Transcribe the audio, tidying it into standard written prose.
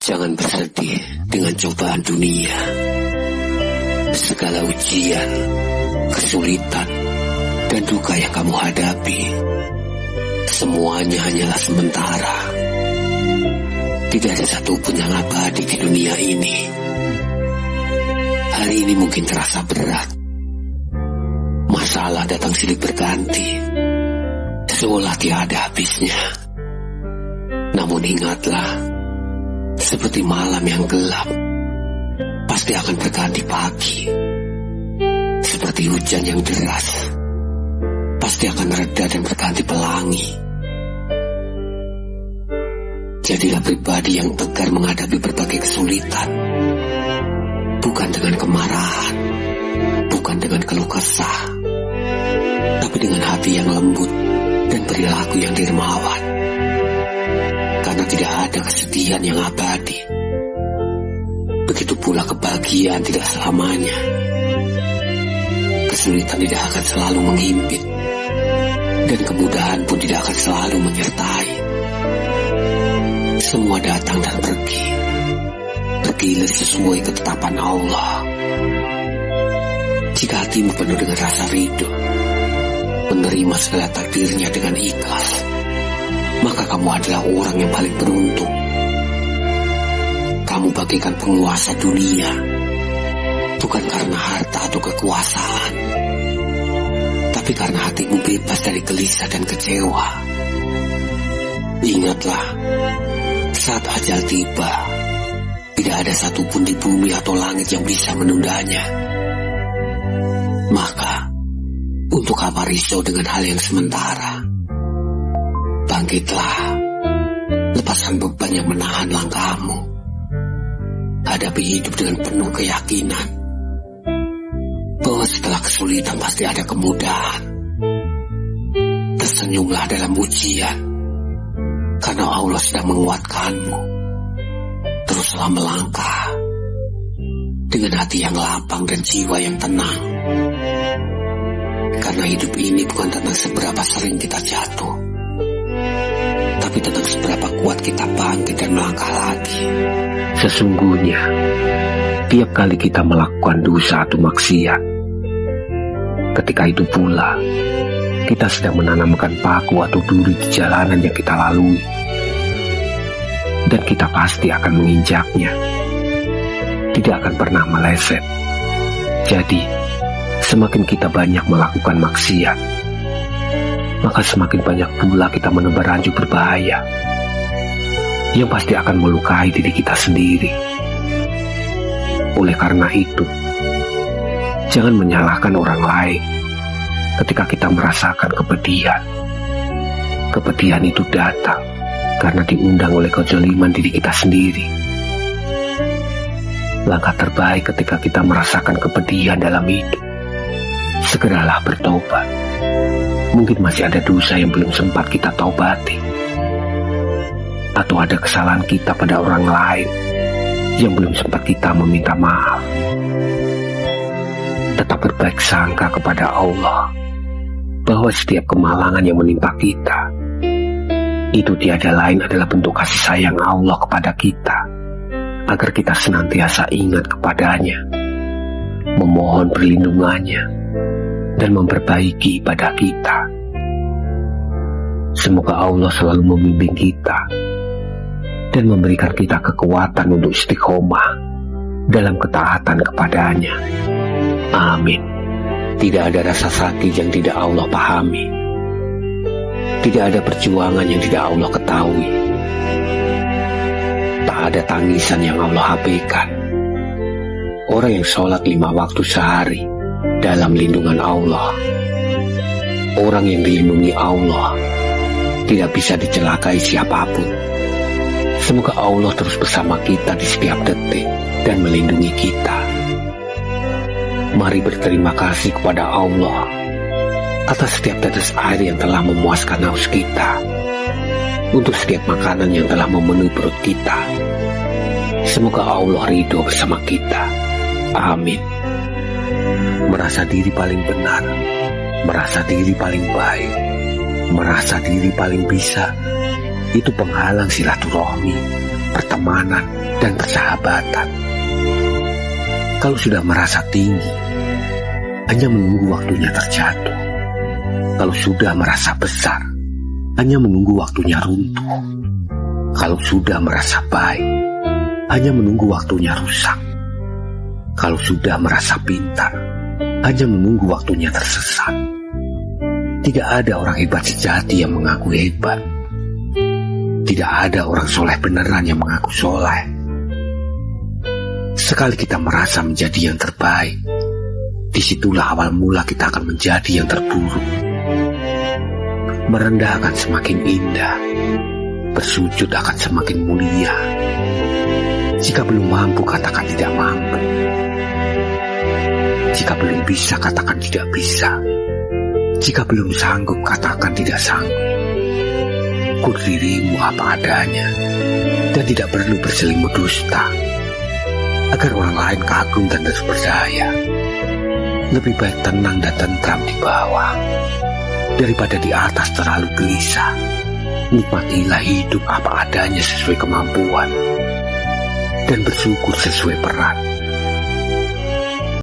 Jangan bersedih dengan cobaan dunia. Segala ujian, kesulitan, dan duka yang kamu hadapi, semuanya hanyalah sementara. Tidak ada satupun yang abadi di dunia ini. Hari ini mungkin terasa berat. Masalah datang silih berganti, seolah tiada habisnya. Namun ingatlah, seperti malam yang gelap, pasti akan berganti pagi. Seperti hujan yang deras, pasti akan reda dan berganti pelangi. Jadilah pribadi yang tegar menghadapi berbagai kesulitan. Bukan dengan kemarahan, bukan dengan keluh kesah, tapi dengan hati yang lembut dan perilaku yang dermawan. Karena tidak ada kesedihan yang abadi. Begitu pula kebahagiaan tidak selamanya. Kesulitan tidak akan selalu menghimpit, dan kemudahan pun tidak akan selalu menyertai. Semua datang dan pergi, bergilir sesuai ketetapan Allah. Jika hatimu penuh dengan rasa ridho, menerima segala takdirnya dengan ikhlas, maka kamu adalah orang yang paling beruntung. Kamu bagaikan penguasa dunia, bukan karena harta atau kekuasaan, tapi karena hatimu bebas dari gelisah dan kecewa. Ingatlah, saat ajal tiba, tidak ada satupun di bumi atau langit yang bisa menundanya. Maka, untuk apa risau dengan hal yang sementara? Bangkitlah, lepaskan beban yang menahan langkahmu. Hadapi hidup dengan penuh keyakinan bahwa setelah kesulitan pasti ada kemudahan. Tersenyumlah dalam ujian, karena Allah sedang menguatkanmu. Teruslah melangkah dengan hati yang lapang dan jiwa yang tenang. Karena hidup ini bukan tentang seberapa sering kita jatuh, tapi tentang seberapa kuat kita bangkit dan melangkah lagi. Sesungguhnya, tiap kali kita melakukan dosa atau maksiat, ketika itu pula kita sedang menanamkan paku atau duri di jalanan yang kita lalui. Dan kita pasti akan menginjaknya, tidak akan pernah meleset. Jadi, semakin kita banyak melakukan maksiat, maka semakin banyak pula kita menebar ranjau berbahaya yang pasti akan melukai diri kita sendiri. Oleh karena itu, jangan menyalahkan orang lain ketika kita merasakan kepedihan. Kepedihan itu datang karena diundang oleh kezaliman diri kita sendiri. Langkah terbaik ketika kita merasakan kepedihan dalam hidup, segeralah bertobat. Mungkin masih ada dosa yang belum sempat kita taubati, atau ada kesalahan kita pada orang lain yang belum sempat kita meminta maaf. Tetap berbaik sangka kepada Allah bahwa setiap kemalangan yang menimpa kita itu tiada lain adalah bentuk kasih sayang Allah kepada kita, agar kita senantiasa ingat kepadanya, memohon perlindungannya, dan memperbaiki ibadah kita. Semoga Allah selalu membimbing kita dan memberikan kita kekuatan untuk istiqomah dalam ketaatan kepadanya. Amin. Tidak ada rasa sakit yang tidak Allah pahami. Tidak ada perjuangan yang tidak Allah ketahui. Tak ada tangisan yang Allah abaikan. Orang yang sholat 5 waktu sehari dalam lindungan Allah, orang yang dilindungi Allah, tidak bisa dicelakai siapapun. Semoga Allah terus bersama kita di setiap detik dan melindungi kita. Mari berterima kasih kepada Allah atas setiap tetes air yang telah memuaskan haus kita, untuk setiap makanan yang telah memenuhi perut kita. Semoga Allah ridho bersama kita. Amin. Merasa diri paling benar, merasa diri paling baik, merasa diri paling bisa, itu penghalang silaturahmi, pertemanan, dan persahabatan. Kalau sudah merasa tinggi, hanya menunggu waktunya terjatuh. Kalau sudah merasa besar, hanya menunggu waktunya runtuh. Kalau sudah merasa baik, hanya menunggu waktunya rusak. Kalau sudah merasa pintar, hanya menunggu waktunya tersesat. Tidak ada orang hebat sejati yang mengaku hebat. Tidak ada orang soleh beneran yang mengaku soleh. Sekali kita merasa menjadi yang terbaik, disitulah awal mula kita akan menjadi yang terburuk. Merendah akan semakin indah, bersujud akan semakin mulia. Jika belum mampu, katakan tidak mampu. Jika belum bisa, katakan tidak bisa. Jika belum sanggup, katakan tidak sanggup. Ukur dirimu apa adanya, dan tidak perlu berselimut dusta, agar orang lain kagum dan terus berdaya. Lebih baik tenang dan tentram di bawah, daripada di atas terlalu gelisah. Nikmatilah hidup apa adanya sesuai kemampuan, dan bersyukur sesuai peran.